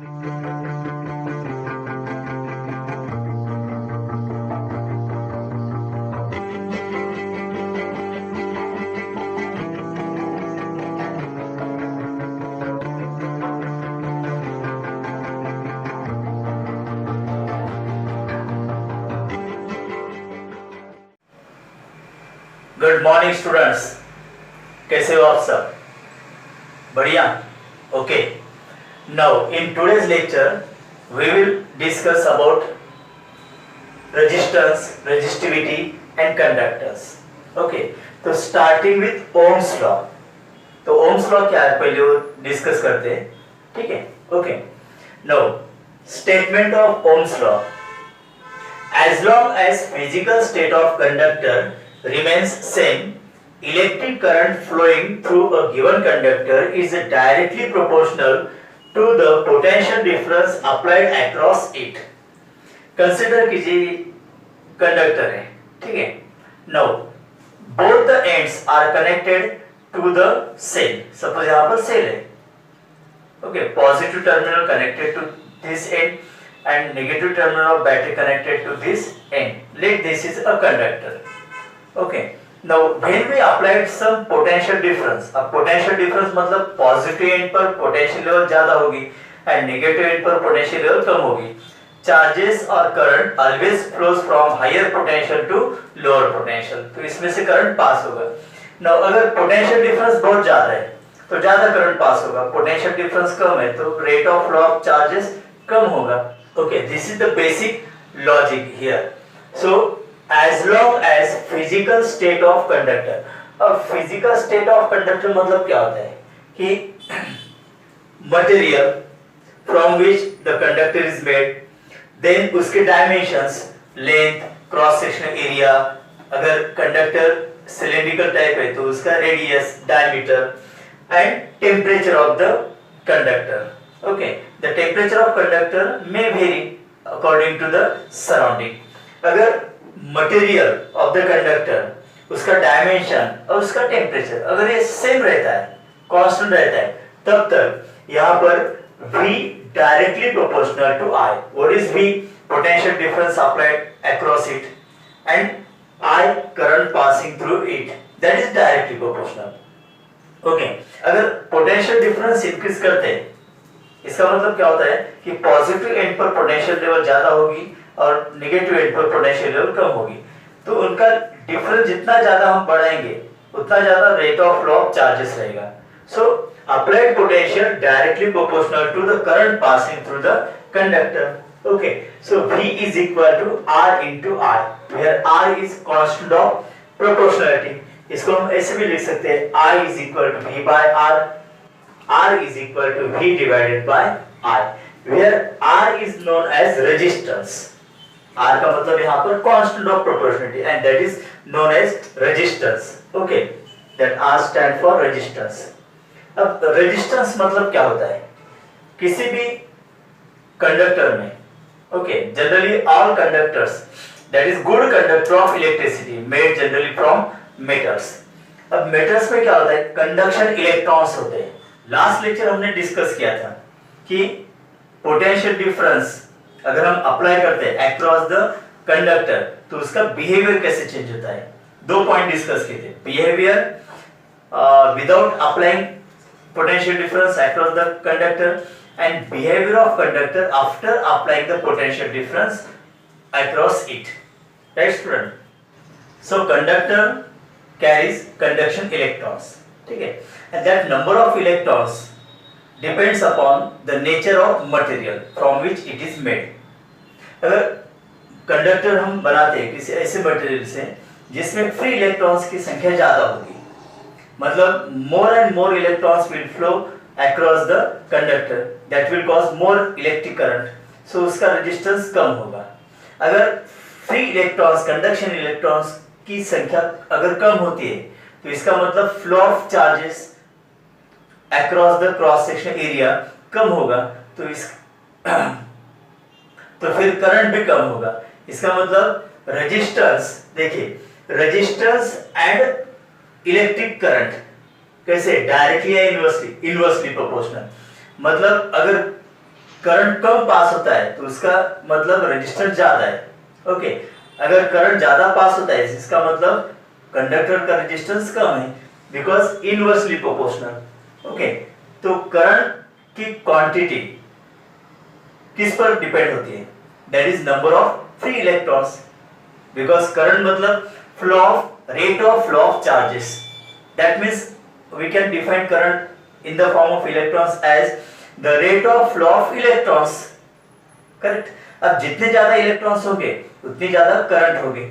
Good morning students, कैसे हो आप सब? बढ़िया. Okay. Now in today's lecture we will discuss about resistance, resistivity and conductors. Okay, तो स्टार्टिंग विथ ओम्स लॉ. तो ओम्स लॉ क्या है पहले वो डिस्कस करते हैं. ठीक है. Okay. Now statement of Ohm's law. As long as physical state of conductor remains same, electric current flowing through a given conductor is directly proportional to the potential difference applied across it. Consider कीजिए conductor है, ठीक है. Now both the ends are connected to the cell. Suppose यहाँ पर cell है. Okay, positive terminal connected to this end and negative terminal of battery connected to this end. Let this is a conductor. Okay. Now when we applied some potential difference, अब potential difference मतलब positive end पर potential level ज़्यादा होगी and negative end पर potential level कम होगी. Charges or current always flows from higher potential to lower potential. तो इसमें से current पास होगा. Now अगर potential difference बहुत ज़्यादा है तो ज़्यादा current पास होगा. Potential difference कम है तो rate of flow of charges कम होगा. Okay, this is the basic logic here. So as long as physical state of conductor, अब physical state of conductor मतलब क्या होता है कि material from which the conductor is made, then उसके dimensions, length, cross sectional area, अगर conductor cylindrical type है तो उसका radius, diameter and temperature of the conductor. Okay, the temperature of conductor may vary according to the surrounding. अगर material of the conductor, उसका dimension और उसका temperature अगर ये same रहता है, constant रहता है, तब तक यहाँ पर V directly proportional to I. What is V? Potential difference applied across it and I current passing through it. That is directly proportional. Okay, अगर potential difference increase करते हैं इसका मतलब क्या होता है कि पॉजिटिव एंड पर पोटेंशियल लेवल ज्यादा होगी और नेगेटिव एंड पर पोटेंशियल लेवल कम होगी. तो उनका डिफरेंस जितना ज्यादा हम बढ़ाएंगे उतना ज्यादा rate of flow of charges रहेगा. So applied potential directly proportional to the current passing through the conductor. Okay, so V is equal to R into I, where R is constant of proportionality. इसको हम ऐसे भी लिख सकते हैं I is equal to V by R. R is equal to V divided by I, where R is known as resistance. R का मतलब यहाँ पर constant of proportionality and that is known as resistance. Okay, that R stand for resistance. अब resistance मतलब क्या होता है किसी भी कंडक्टर में. Okay, generally all conductors, that is good conductor of electricity made generally from metals. अब metals में क्या होता है कंडक्शन इलेक्ट्रॉन्स होते हैं. लास्ट लेक्चर हमने डिस्कस किया था कि पोटेंशियल डिफरेंस अगर हम अप्लाई करते हैं अक्रॉस द कंडक्टर तो उसका बिहेवियर कैसे चेंज होता है. दो पॉइंट डिस्कस किए थे. Behaviour without applying potential difference across the conductor and behaviour of conductor after applying the potential difference across it. Right student? So conductor carries conduction electrons. ठीक है, and that number of electrons depends upon the nature of material from which it is made. अगर conductor हम बनाते हैं किसी ऐसे material से जिसमें फ्री इलेक्ट्रॉन्स की संख्या ज्यादा होगी, मतलब more and more electrons will flow across the conductor, that will cause more electric current, so उसका रेजिस्टेंस कम होगा. अगर फ्री इलेक्ट्रॉन्स, कंडक्शन इलेक्ट्रॉन्स की संख्या अगर कम होती है तो इसका मतलब flow of charges across the cross section area कम होगा. तो इस तो फिर करंट भी कम होगा. इसका मतलब रेजिस्टेंस, देखिए रेजिस्टेंस एंड इलेक्ट्रिक करंट कैसे डायरेक्टली या इनवर्सली? Inversely proportional. मतलब अगर करंट कम पास होता है तो उसका मतलब रेजिस्टेंस ज्यादा है। ओके, अगर करंट ज्यादा पास होता है इसका मतलब कंडक्टर का रेजिस्टेंस कम है, बिकॉज इनवर्सली प्रोपोर्शनल। ओके, तो करंट की क्वांटिटी किस पर डिपेंड होती है? That is number of free electrons, because current मतलब flow of rate of flow of charges. That means we can define current in the form of electrons as the rate of flow of electrons. Correct? अब जितने ज्यादा electrons होंगे उतनी ज्यादा current होगी,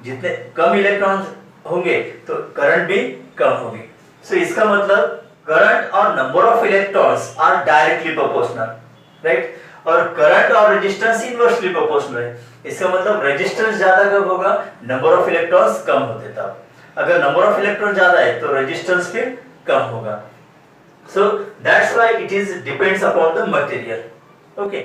जितने कम electrons होंगे तो करंट भी कम होगी। सो इसका मतलब करंट और number of electrons are directly proportional, right? और करंट और रेजिस्टेंस इनवर्सली प्रोपोर्शनल है। इसका मतलब रेजिस्टेंस ज्यादा कब होगा? नंबर ऑफ इलेक्ट्रॉन्स कम होते तब। अगर नंबर ऑफ इलेक्ट्रॉन ज्यादा है तो रेजिस्टेंस फिर कम होगा। So that's why it is depends upon the material. Okay,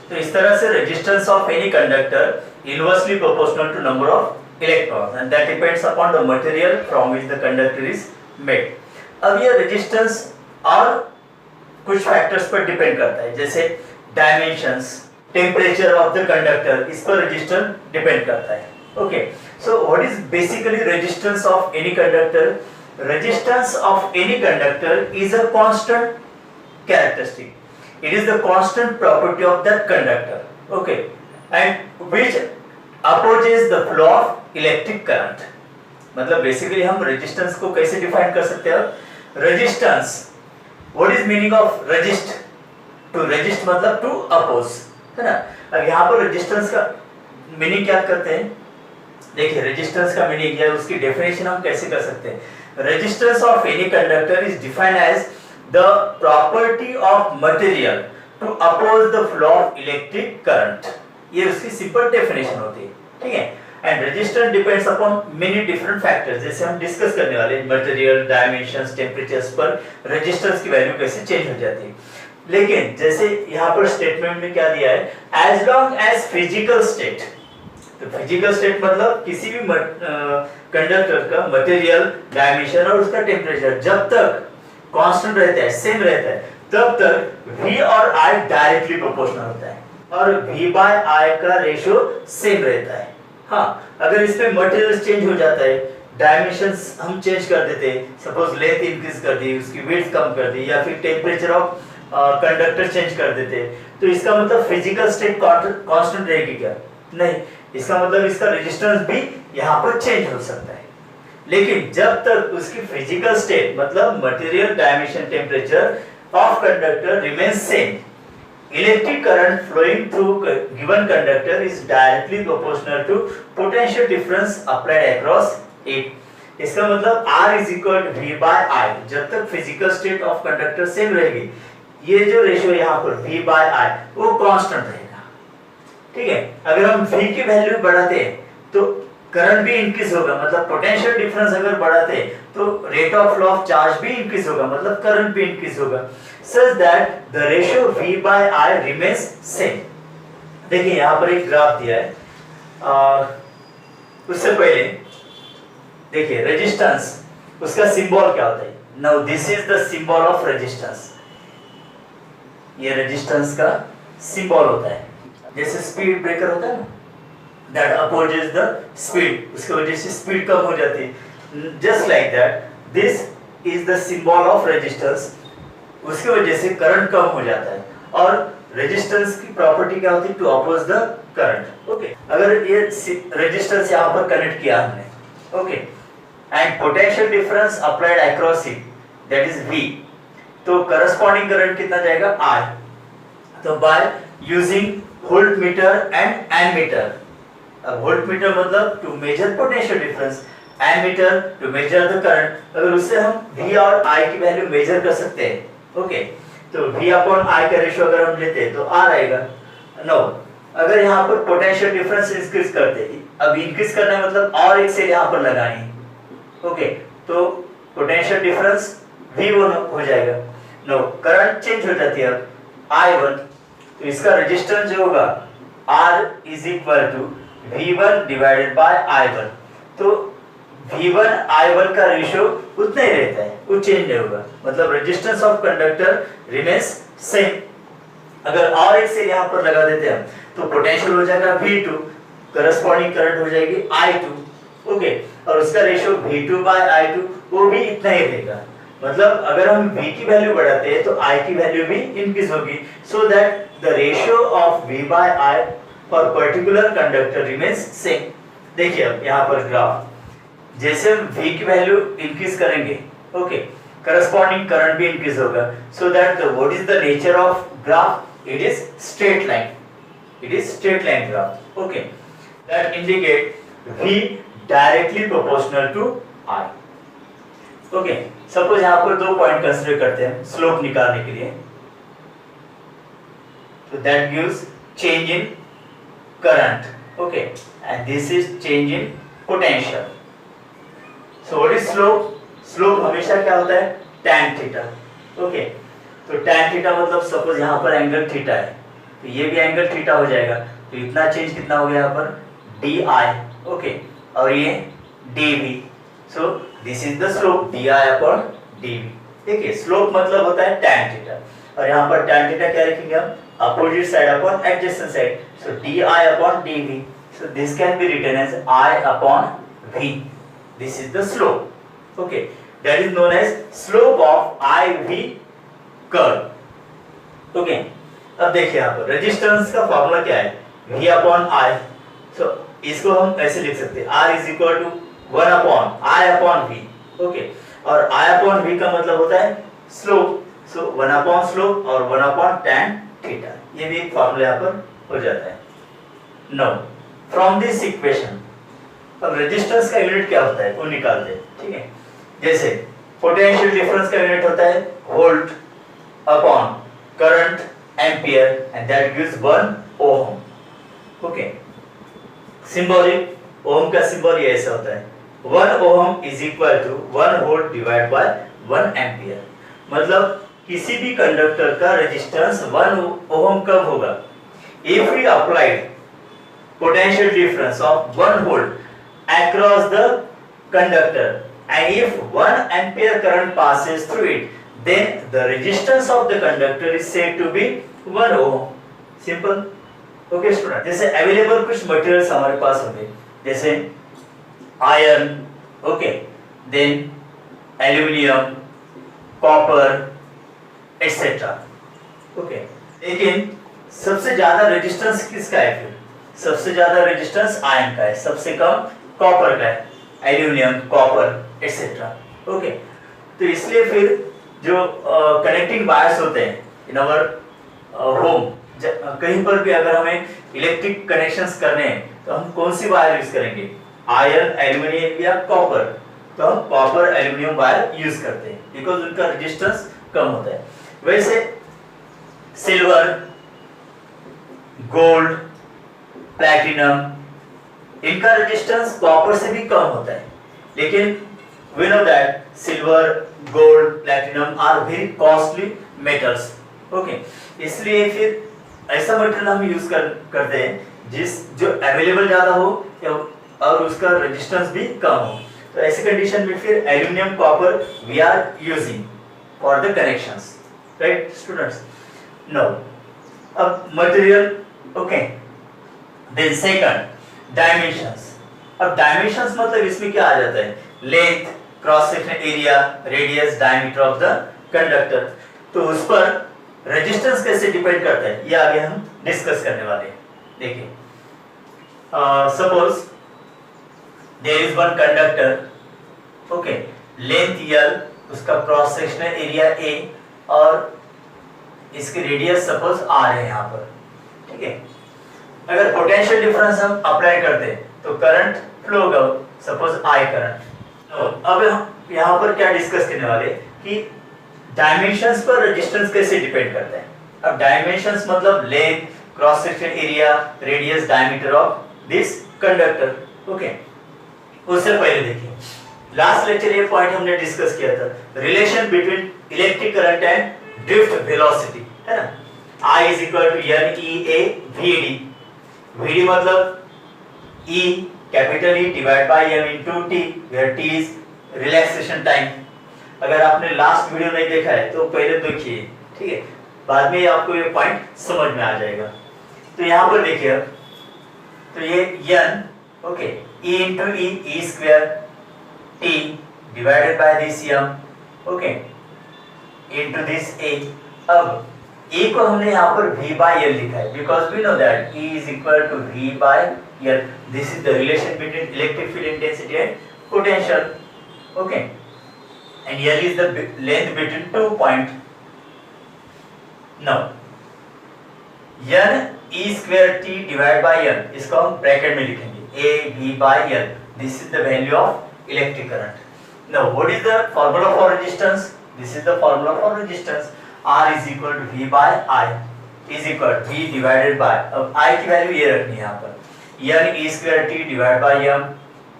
तो इस तरह से resistance of any conductor inversely proportional to number of electrons and that depends upon the material from which the conductor is made. अब ये resistance और कुछ factors पर depend करता है, जैसे dimensions, temperature of the conductor, इस पर रेजिस्टेंस डिपेंड करता है। Okay, so what is basically resistance of any conductor? Resistance of any conductor is a constant characteristic. It is the constant property of that conductor, okay, and which opposes the flow of electric current. मतलब basically हम resistance को कैसे define कर सकते हैं? Resistance, what is meaning of resist? To resist मतलब to oppose, है ना? अब यहाँ पर रेजिस्टेंस का मीनिंग क्या करते हैं? देखिए, रेजिस्टेंस का मीनिंग क्या है, उसकी डेफिनेशन हम कैसे कर सकते हैं? Resistance of any conductor is defined as the property of material to oppose the flow of electric current. ये उसकी सिंपल डेफिनेशन होती है, ठीक है? And resistance depends upon many different factors, जैसे हम डिस्कस करने वाले मटेरियल, डायमेंशंस, टेम्परेचर्स पर रेजिस्टेंस की वैल्यू कैसे चेंज हो जाती है। लेकिन जैसे यहाँ पर स्टेटमेंट में क्या दिया है, as long as physical state, तो फिजिकल स्टेट मतलब किसी भी कंडक्टर का मटेरियल, डायमेंशन और उसका टेम्परेचर जब तक कांस्टेंट रहता है, सेम रहता है, तब तक V और I डायरेक्टली प्रोपोर्शनल होता है और V by I का रेशियो सेम रहता है। हाँ, अगर इसमें मटेरियल चेंज हो जाता है, डायमेंशंस हम चेंज कर देते हैं, सपोज लेंथ इंक्रीज कर दी, उसकी विड्थ कम कर दी, या फिर टेम्परेचर ऑफ कंडक्टर चेंज कर देते हैं, तो इसका मतलब फिजिकल स्टेट कांस्टेंट रहेगी क्या? नहीं, इसका मतलब इसका रेजिस्टेंस भी यहाँ पर चेंज हो सकता है। लेकिन जब तक उसकी फिजिकल स्टेट मतलब material, dimension, temperature of conductor remains same, electric current flowing through given conductor is directly proportional to potential difference applied across it. इसका मतलब R is equal to V by I। जब तक physical state of conductor same रहेगी, ये जो ratio यहाँ पर V by I वो कांस्टेंट रहेगा, ठीक है? अगर हम V की वैल्यू बढ़ाते हैं तो करंट भी इंक्रीज होगा, मतलब पोटेंशियल डिफरेंस अगर बढ़ाते हैं तो rate of flow of charge भी इंक्रीज होगा, मतलब करंट भी इंक्रीज होगा, such that the ratio V by I remains same. देखिए यहाँ पर एक ग्राफ दिया है, उससे पहले देखिए रेजिस्टेंस, उसका सिंबल क्या होता है? Now this is the symbol of resistance, ये रेजिस्टेंस का सिंबल होता है। जैसे स्पीड ब्रेकर होता है ना, that opposes the speed, उसकी वजह से स्पीड कम हो जाती है। just like that, this is the symbol of resistance, उसकी वजह से करंट कम हो जाता है। और रेजिस्टेंस की प्रॉपर्टी क्या होती है? To oppose the current. Okay, अगर ये रेजिस्टेंस यहाँ पर कनेक्ट किया हमने, okay, and potential difference applied across it, that is V, तो करस्पॉन्डिंग करंट कितना जाएगा? I। तो by using voltmeter and ammeter, voltmeter मतलब to measure potential difference, ammeter to measure the current, अगर उससे हम V और I की वैल्यू मेजर कर सकते हैं, ओके, तो V अपॉन I का रेशियो अगर हम लेते हैं तो R आएगा। नो, अगर यहाँ पर पोटेंशियल डिफरेंस इंक्रीज करते हैं, अब इंक्रीज करना है मतलब और एक सेल यहाँ पर लगानी, ओके, तो पोटेंशियल डिफरेंस V1 हो जाएगा। नो, करंट चेंज हो जाती है अब I1, तो इसका रेजिस्टेंस जो होगा R is equal to V1 divided by I1, तो V1 I1 का रेशियो उतना ही रहता है, वो चेंज नहीं होगा, मतलब resistance of conductor remains same. अगर और एक सेल यहाँ पर लगा देते हैं तो पोटेंशियल हो जाएगा V2, करस्पॉन्डिंग करंट हो जाएगी I2, ओके, और उसका रेशियो V2/I2 वो भी इतना ही रहेगा। मतलब अगर हम V की वैल्यू बढ़ाते हैं तो I की वैल्यू भी इंक्रीज होगी, so that the ratio of V/I for particular conductor remains same. देखिए अब यहाँ पर ग्राफ, जैसे हम V की वैल्यू इंक्रीज करेंगे, ओके, करस्पॉन्डिंग करंट भी इंक्रीज होगा, so that what is the nature of graph? It is straight line, it is straight line graph, okay, that indicate V directly proportional to I, okay। Suppose यहाँ पर दो point consider करते हैं slope निकालने के लिए, तो that gives change in current, okay, and this is change in potential। so what is slope? slope हमेशा क्या होता है? tan theta, okay, तो tan theta मतलब सपोज यहाँ पर एंगल थीटा है तो ये भी एंगल थीटा हो जाएगा, तो इतना चेंज कितना हो गया यहाँ पर? di, ओके, और ये dv, so this is the slope di/dv। देखिए स्लोप मतलब होता है tan थीटा, और यहाँ पर tan थीटा क्या लिखेंगे हम? Opposite side upon adjacent side, so di/dv, so this can be written as I/v, this is the slope, okay, that is known as slope of IV curve, okay. अब देखिए यहाँ पर रेजिस्टेंस का formula क्या है? V/I, सो इसको हम ऐसे लिख सकते हैं R is equal to 1/I/V, okay, और I/V का मतलब होता है स्लोप, सो 1 स्लोप और 1/tan थीटा, ये भी एक फॉर्मूला यहाँ पर हो जाता है। नाउ फ्रॉम दिस इक्वेशन अब रेजिस्टेंस का यूनिट क्या होता है वो निकालते हैं, ठीक है। जैसे पोटेंशियल डिफरेंस का यूनिट होता है volt upon current ampere, and that gives 1 ohm, okay. Symbolic ohm का सिंबल ये ऐसा होता है, 1 ohm is equal to 1 volt divide by 1 ampere. मतलब किसी भी कंडक्टर का रेजिस्टेंस 1 ओम कब होगा? If we applied potential difference of 1 volt across the conductor, and if 1 ampere current passes through it, then the resistance of the conductor is said to be 1 ohm। simple, okay student। जैसे available कुछ materials हमारे पास होंगे, जैसे iron, okay, then aluminium, copper etcetera, okay. लेकिन सबसे ज्यादा resistance किसका है? फिर सबसे ज्यादा रेजिस्टेंस आयरन का है, सबसे कम कॉपर का है, एल्यूमिनियम, कॉपर एटसेट्रा, ओके। तो इसलिए फिर जो कनेक्टिंग वायर्स होते हैं इन आवर होम, कहीं पर भी अगर हमें इलेक्ट्रिक कनेक्शंस करने हैं तो हम कौन सी वायर यूज करेंगे? आयरन, एल्यूमिनियम या कॉपर? तो हम कॉपर एल्यूमिनियम वायर यूज करते हैं बिकॉज उनका रेजिस्टेंस कम होता है। वैसे सिल्वर, गोल्ड, प्लैटिनम, इनका रेजिस्टेंस कॉपर से भी कम होता है, लेकिन we know that silver, gold, platinum are very costly metals, okay। इसलिए फिर ऐसा मटेरियल हम यूज करते हैं जो अवेलेबल ज्यादा हो और उसका रेजिस्टेंस भी कम हो। तो ऐसी कंडीशन में फिर aluminium, copper we are using for the connections, right students. No अब material, okay, then second dimensions. अब डायमेंशंस मतलब इसमें क्या आ जाता है? Length, cross section area, radius, diameter of the conductor. तो उस पर रेजिस्टेंस कैसे डिपेंड करता है ये आगे हम डिस्कस करने वाले हैं। देखिए suppose there is one conductor, okay, length L, उसका क्रॉस सेक्शनल एरिया A और इसकी रेडियस सपोज R है यहाँ पर, ठीक है। अगर पोटेंशियल डिफरेंस हम अप्लाई करते हैं तो करंट फ्लो होगा, सपोज I करंट। तो अब हम यहाँ पर क्या डिस्कस करने वाले कि डायमेंशंस पर रेजिस्टेंस कैसे डिपेंड करता है। अब डायमेंशंस मतलब length, cross section area, radius, diameter of this conductor, okay. उससे पहले देखिए लास्ट लेक्चर ये पॉइंट हमने डिस्कस किया था, relation between electric current and drift velocity, है ना। I is equal to NEA VD, VD मतलब E capital E divide by M into T, where T is relaxation time. अगर आपने last video नहीं देखा है तो पहले देखिए, ठीक है। बाद में आपको ये पॉइंट समझ में आ जाएगा। तो यहाँ पर देखिए अब, तो ये n, okay, e into E square t divided by this m, okay, into this a। अब e को हमने यहाँ पर v by l लिखा है, because we know that e is equal to v by l. This is the relation between electric field intensity and potential, okay, and l is the length between 2 points. Now n e square t divided by n, इसको हम bracket में लिखेंगे a v by l. This is the value of electric current. Now what is the formula for resistance? This is the formula for resistance. R is equal to V by I is equal to V divided by, अब I की value ये रखनी है यहाँ पर, n e square t divided by m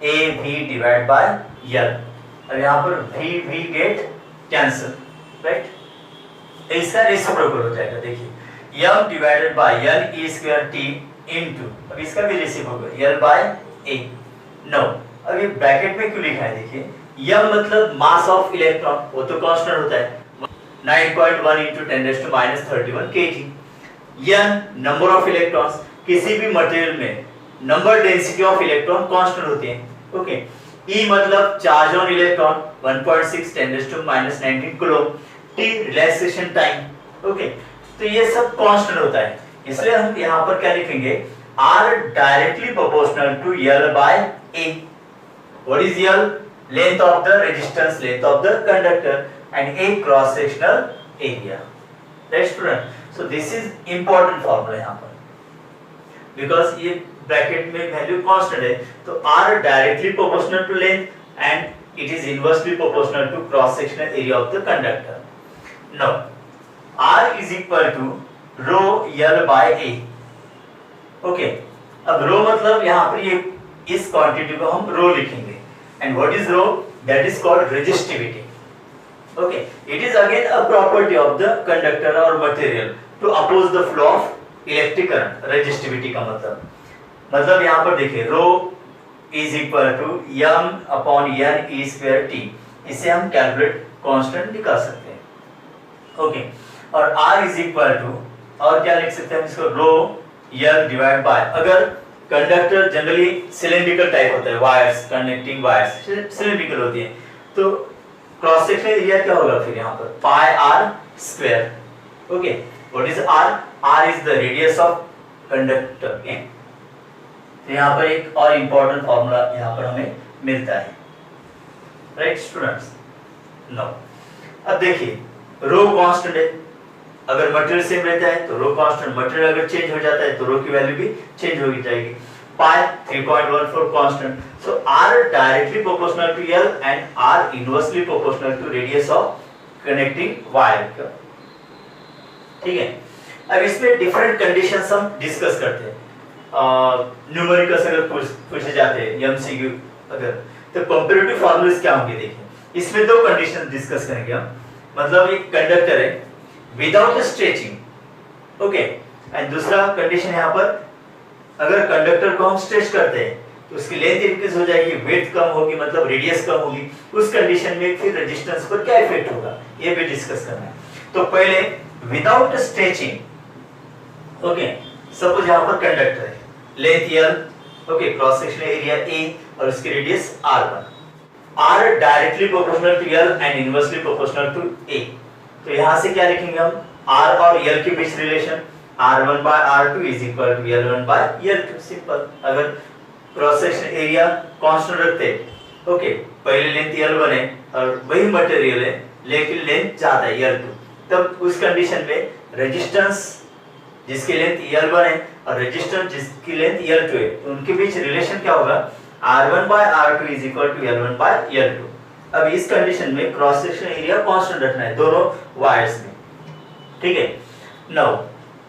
a v divided by l. अब यहाँ पर v गेट कैंसिल, राइट, इसका रेसिप्रोकल हो जाएगा। देखिए m divided by n e square t into, अब इसका भी reciprocal l by a. No, अब ये ब्रैकेट में क्यों लिखा है? देखिए m मतलब मास ऑफ इलेक्ट्रॉन, वो तो कांस्टेंट होता है 9.1 into 10 raised to minus 31 kg. n number of electrons, किसी भी मटेरियल में number density of electron constant होते हैं, ओके। e मतलब charge on electron 1.6 10 raised to minus 19 coulomb, t relaxation time, okay. तो ये सब कांस्टेंट होता है, इसलिए हम यहाँ पर क्या लिखेंगे? r directly proportional to l by a. What is l? Length of the resistance, length of the conductor, and a cross sectional area. Right student? So this is important formula यहाँ पर, because ये bracket में value constant है, तो r directly proportional to length and it is inversely proportional to cross sectional area of the conductor. Now r is equal to rho l by a. Okay, अब rho मतलब यहाँ पर ये इस quantity को हम rho लिखेंगे, and what is rho? That is called resistivity. Okay, it is again a property of the conductor or material to oppose the flow of electric current. Resistivity का मतलब यहाँ पर देखिए rho is equal to m upon n e square t. इसे हम calculate constant निकाल सकते हैं, ओके। और r is equal to, और क्या लिख सकते हैं इसको? rho l डिवाइड बाय, अगर कंडक्टर जनरली सिलेंड्रिकल टाइप होता है, वायर्स, कनेक्टिंग वायर्स सिलेंड्रिकल होती है, तो क्रॉस सेक्शनल एरिया क्या होगा फिर यहाँ पर? Pi R square, okay. What is R? R is the radius of conductor, okay. तो यहाँ पर एक और इंपॉर्टेंट फॉर्मूला यहाँ पर हमें मिलता है, राइट स्टूडेंट्स? नो, अब देखिए रो कांस्टेंट है, अगर मटेरियल सेम रहता है तो रो कांस्टेंट, मटेरियल अगर चेंज हो जाता है तो रो की वैल्यू भी चेंज हो जाएगी। pi 3.14 constant. So r directly proportional to l and r inversely proportional to radius of connecting wire. ठीक है, अब इसमें डिफरेंट कंडीशंस हम डिस्कस करते हैं। न्यूमेरिकल्स अगर पूछे जाते हैं एमसीक्यू अगर, तो कंपैरेटिव फॉर्मूलाज क्या होंगे? देखिए इसमें दो कंडीशंस डिस्कस करेंगे हम, मतलब एक कंडक्टर है विदाउट स्ट्रेचिंग, ओके, एंड दूसरा कंडीशन यहाँ पर अगर कंडक्टर को हम स्ट्रेच करते हैं तो उसकी लेंथ इंक्रीज हो जाएगी, वेट कम होगी, मतलब रेडियस कम होगी, उस कंडीशन में फिर रेजिस्टेंस पर क्या इफेक्ट होगा ये भी डिस्कस करना है। तो पहले विदाउट स्ट्रेचिंग, ओके, सपोज यहाँ पर कंडक्टर है, length l, okay, cross sectional area a और उसकी radius r1, r directly proportional to l and inversely proportional to a। तो यहाँ से क्या लिखेंगे हम? r और l के बीच relation r1 by r2 is equal to l1 by l2, simple. अगर क्रॉस सेक्शन एरिया कांस्टेंट रखते, ओके, पहले लेंथ l1 है और वही मटेरियल है लेकिन लेंथ ज्यादा है l2, तब उस कंडीशन में रेजिस्टेंस जिसकी लेंथ l1 है और रेजिस्टेंस जिसकी लेंथ l2 है, तो उनके बीच रिलेशन क्या होगा? r1 by r2 is equal to l1 by l2। अब इस कंडीशन में क्रॉस सेक्शन एरिया कांस्टेंट रखना है दोनों वायर्स में, ठीक है। नाउ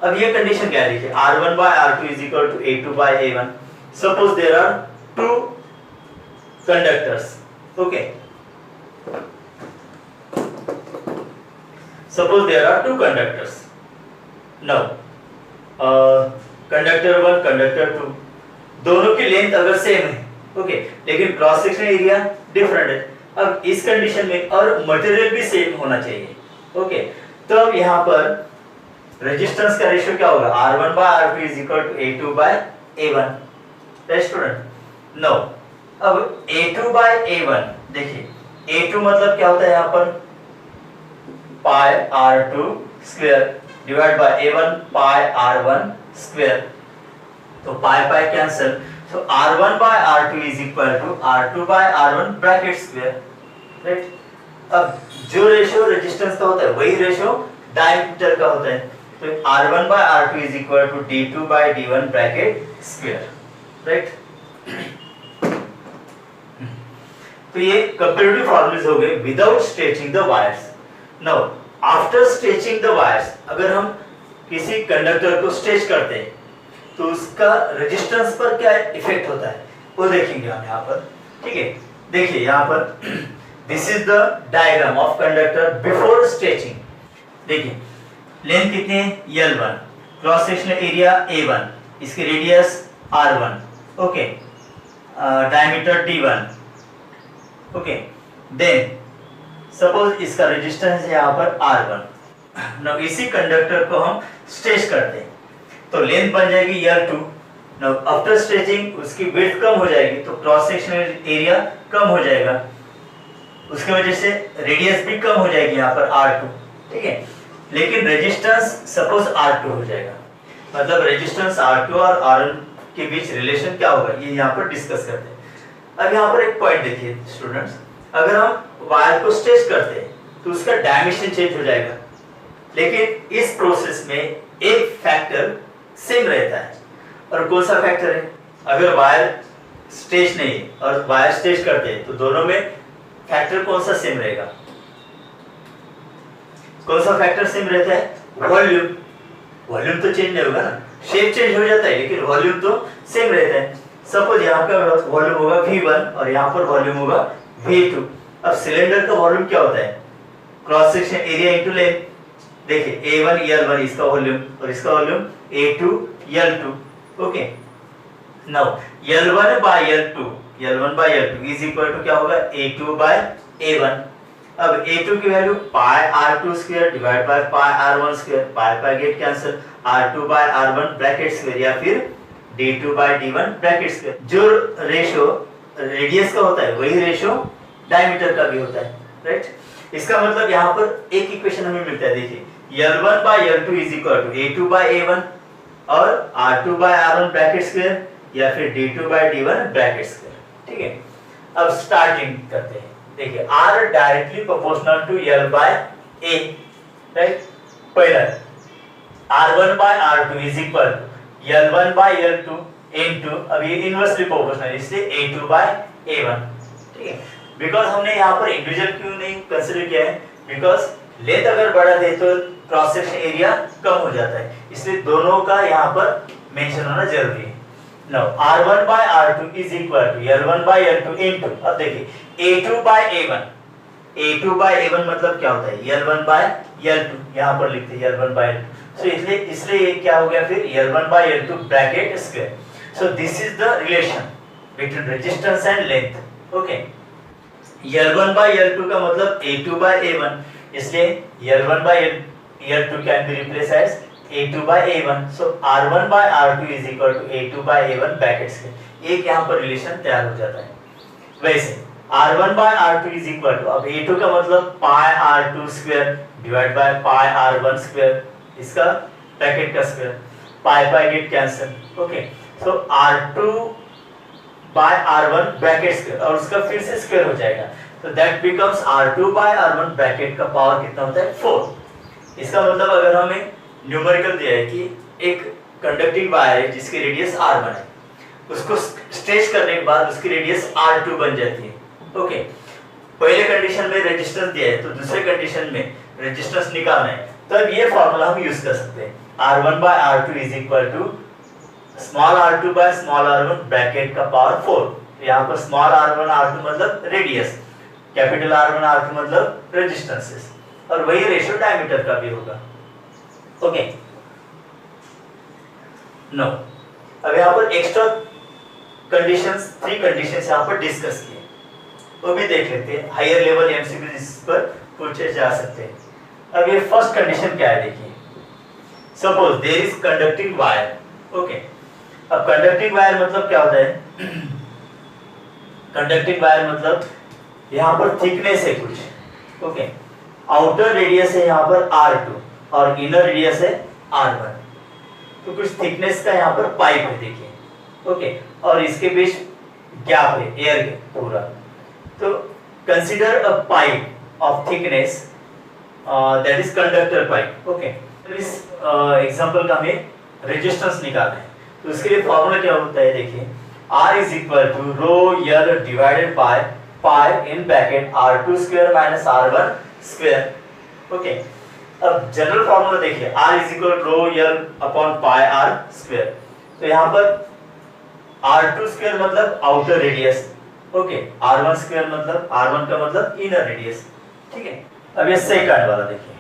अब ये कंडीशन क्या लिखे? r1 by r2 is equal to a2 by a1। Suppose there are two conductors, okay, suppose there are two conductors। Now conductor 1 conductor 2 दोनों की लेंथ अगर सेम है, ओके, लेकिन क्रॉस सेक्शन एरिया डिफरेंट है, अब इस कंडीशन में और मटेरियल भी सेम होना चाहिए, ओके, तो अब यहाँ पर रेजिस्टेंस का रेशियो क्या होगा, R1/R2 is equal to A2/A1, right student. No, अब A2/A1 देखिए, A2 मतलब क्या होता है यहाँ पर pi R2 square divide by A1 pi R1 square, तो pi pi cancel, so R1/R2 is equal to R2/R1 bracket square, right. अब जो रेशियो रेजिस्टेंस का होता है वही रेशियो डायमीटर का होता है, तो R1/R2 is equal to D2/D1 bracket square, right. तो ये कंपैरेटिव फॉर्मूलेस हो गए without stretching the wires. Now after stretching the wires, अगर हम किसी कंडक्टर को स्ट्रेच करते हैं तो उसका रेजिस्टेंस पर क्या इफेक्ट होता है वो देखेंगे हम यहाँ पर, ठीक है। देखिए यहाँ पर this is the diagram of conductor before stretching. देखिए लेंथ कितनी है L1, cross sectional area A1, इसकी radius R1, okay, diameter D1, okay. Then suppose इसका रेजिस्टेंस है यहाँ पर R1। नाउ इसी कंडक्टर को हम स्ट्रेच करते हैं तो लेंथ बन जाएगी L2। नाउ आफ्टर स्ट्रेचिंग उसकी विड्थ कम हो जाएगी तो क्रॉस सेक्शनल एरिया कम हो जाएगा, उसकी वजह से रेडियस भी कम हो जाएगी यहाँ पर R2, ठीक है। लेकिन रेजिस्टेंस सपोज R2 हो जाएगा, मतलब रेजिस्टेंस R2 और R1 के बीच रिलेशन क्या होगा ये यहाँ पर डिस्कस करते हैं। अब यहाँ पर एक पॉइंट देखिए स्टूडेंट्स, अगर हम वायर को स्ट्रेच करते हैं तो उसका डायमेंशन चेंज हो जाएगा, लेकिन इस प्रोसेस में एक फैक्टर सेम रहता है, और कौन सा फैक्टर है, अगर वायर स्ट्रेच नहीं और वायर स्ट्रेच करते हैं तो दोनों में फैक्टर कौन सा सेम रहेगा, कौन सा फैक्टर सेम रहता है, वॉल्यूम। वॉल्यूम तो चेंज नहीं होगा ना, शेप चेंज हो जाता है लेकिन वॉल्यूम तो सेम रहता है। सपोज यहाँ का वॉल्यूम होगा V1 और यहाँ पर वॉल्यूम होगा V2। अब सिलेंडर का वॉल्यूम क्या होता है, cross section area into length. देखिए A1 L1 इसका वॉल्यूम और इसका volume A2 L2, okay. Now L1/L2 is equal to क्या होगा A2/A1। अब A2 की value pi R2 square divide by pi R1 square, pi pi get cancel, R2/R1 bracket square या फिर D2/D1 ब्रैकेट स्क्वायर। जो ratio radius का होता है वही रेशियो डायमीटर का भी होता है, राइट। इसका मतलब यहाँ पर एक इक्वेशन हमें मिलता है, देखिए L1/L2 is equal to A2/A1 और R2/R1 ब्रैकेट स्क्वायर या फिर D2/D1 ब्रैकेट स्क्वायर, ठीक है। अब स्टार्टिंग करते हैं, देखिए R directly proportional to L/A, right. पहला R1/R2 is equal L1/L2 into, अब ये इनवर्सली प्रोपोर्शनल इसलिए A2/A1, ठीक है। बिकॉज हमने यहाँ पर इंडिविजुअल क्यों नहीं कंसीडर किया है, बिकॉज लेंथ अगर बढ़ा दे तो क्रॉस सेक्शन एरिया कम हो जाता है, इसलिए दोनों का यहाँ पर मेंशन होना जरूरी है। Now R1/R2 is equal to L1/L2 into, अब देखिए A2/A1, A2/A1 मतलब क्या होता है L1/L2, यहाँ पर लिखते हैं L1/L2, so इसलिए ये क्या हो गया फिर L1/L2 bracket square. So this is the relation between resistance and length, okay. L1/L2 का मतलब A2/A1, इसलिए L1/L2 can be replace as A2/A1, so R1/R2 is equal to A2/A1 bracket square. एक यहाँ पर रिलेशन तैयार हो जाता है। वैसे R1/R2 इज इक्वल टू, अब A2 का मतलब पाई R2 square divide by pi R1 square, इसका ब्रैकेट का square, pi pi get cancel, okay. सो R2/R1 ब्रैकेट स्क्वायर और उसका फिर से स्क्वायर हो जाएगा, तो दैट बिकम्स R2/R1 ब्रैकेट का पावर कितना होता है 4। इसका मतलब अगर हमें न्यूमेरिकल दिया है कि एक कंडक्टिंग वायर है जिसकी रेडियस R1 है, उसको स्ट्रेच करने के बाद उसकी रेडियस R2 बन जाती है, ओके। पहले कंडीशन में रेजिस्टेंस दिया है तो दूसरे कंडीशन में रेजिस्टेंस निकालना है, तो अब ये फार्मूला हम यूज कर सकते हैं, R1/R2 is equal to small r2/स्मॉल r1 ब्रैकेट का पावर 4। यहाँ पर स्मॉल r1/r2 मतलब रेडियस, कैपिटल R1/R2 मतलब रेजिस्टेंसेस, और वही रेशियो डायमीटर का भी होगा, ओके। नो, अब यहाँ पर एक्स्ट्रा कंडीशंस, 3 कंडीशंस यहाँ पर डिस्कस किए, वो भी देख लेते हैं, हायर लेवल एमसीक्यू इस पर पूछे जा सकते हैं। अब ये फर्स्ट कंडीशन क्या है, देखिए suppose there is conducting wire, okay. अब कंडक्टिंग वायर मतलब क्या होता है? कंडक्टिंग वायर मतलब यहाँ पर थिकनेस है कुछ, ओके। आउटर रेडियस है यहाँ पर R2 और इनर रेडियस है R1, तो कुछ थिकनेस का यहाँ पर पाइप है, देखिए, ओके। और इसके बीच गैप है, एयर गैप पूरा। तो consider a pipe of thickness that is conductor pipe, okay. तो इस एग्जांपल का हमें रेजिस्टेंस निकालना है, तो उसके लिए फॉर्मूला क्या होता है, देखिए, R is equal to rho L divided by pi in bracket R2 square minus R1 square, okay. अब जनरल फॉर्मूला देखिए, R is equal to rho L upon pi R square, तो यहाँ पर R2 square मतलब outer radius, okay. R1 square मतलब R1 का मतलब inner radius, ठीक है। अब ये सेकंड वाला देखिए,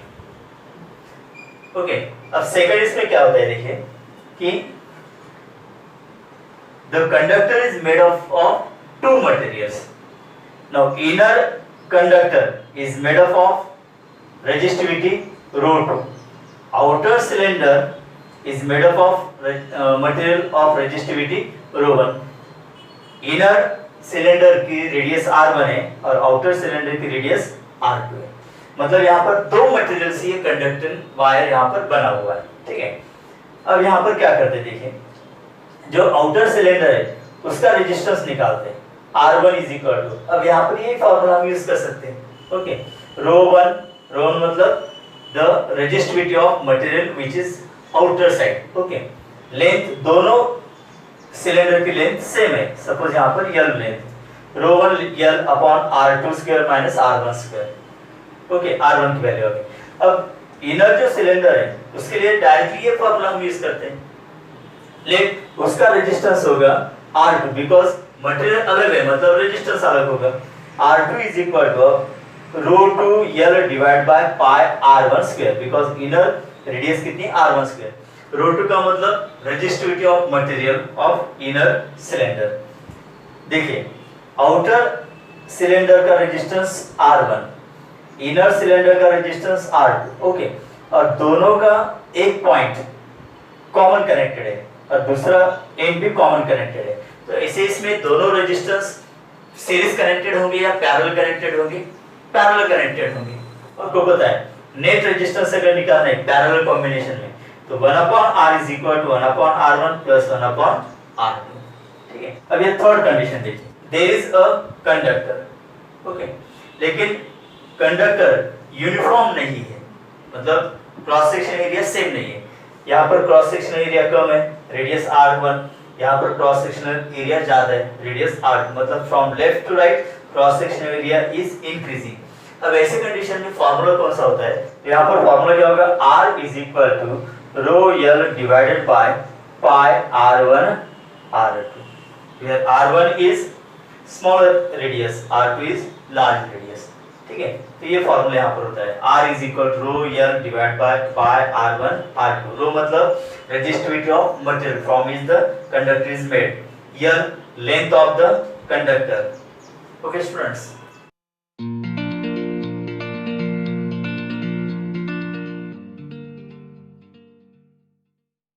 ओके। अब सेकंड इसमें क्या होता है, देखिए कि the conductor is made of two materials. Now inner conductor is made of resistivity rho 2. Outer cylinder is made of material of resistivity rho 1. Inner cylinder की रेडियस R1 है और आउटर सिलेंडर की रेडियस R2 है। मतलब यहाँ पर दो material से ये कंडक्टिंग वायर यहाँ पर बना हुआ है, ठीक है। अब यहाँ पर क्या करते हैं, देखिए, जो आउटर सिलेंडर है उसका रेजिस्टेंस निकालते हैं, R1 इज इक्वल टू, अब यहाँ पर ये फॉर्मूला हम यूज कर सकते हैं, ओके। रो वन मतलब the resistivity of material which is outer side, okay. Length दोनों सिलेंडर की लेंथ सेम है, सपोज यहाँ पर L length, rho one L upon R2 square minus R1 square, okay. R1 की वैल्यू आ गई। अब inner जो सिलेंडर है उसके लिए डायरेक्टली ये फॉर्मूला हम यूज करते हैं, लेकिन उसका रेजिस्टेंस होगा R2 बिकॉज मटेरियल अलग है, मतलब रेजिस्टेंस अलग होगा। R2 is equal to rho 2 L divide by pi R1 square, because inner radius कितनी R1 स्क्वायर। रो 2 का मतलब resistivity of material of inner cylinder. देखिए, आउटर सिलेंडर का रेजिस्टेंस R1, इनर सिलेंडर का रेजिस्टेंस R2, ओके। और दोनों का एक पॉइंट कॉमन कनेक्टेड है और दूसरा एंड भी कॉमन कनेक्टेड है, तो ऐसे इसमें दोनों रेजिस्टेंस सीरीज कनेक्टेड होंगे या पैरेलल कनेक्टेड होंगे? पैरेलल कनेक्टेड होंगे। और को पता है नेट रेजिस्टेंस अगर निकालना है पैरेलल कॉम्बिनेशन में, तो 1/R is equal to 1/R1 plus 1/R2, ठीक है। अब ये थर्ड कंडीशन देखिए, there is a conductor, okay, लेकिन कंडक्टर यूनिफॉर्म नहीं है, मतलब क्रॉस सेक्शन एरिया सेम नहीं है। यहाँ पर क्रॉस सेक्शनल एरिया कम है, रेडियस R1, यहाँ पर क्रॉस सेक्शनल एरिया ज्यादा है, रेडियस R2, मतलब from left to right cross sectional area is increasing. अब ऐसे कंडीशन में फार्मूला कौन सा होता है, तो यहाँ पर फार्मूला क्या होगा, R is equal to rho L divided by pi R1 R2, where R1 is smaller radius, R2 is large radius, ठीक है। तो ये फॉर्मूला यहाँ पर होता है, R is equal to rho L divide by pi R1 R2। Rho मतलब resistivity of material from which the conductor is made, L length of the conductor, okay students.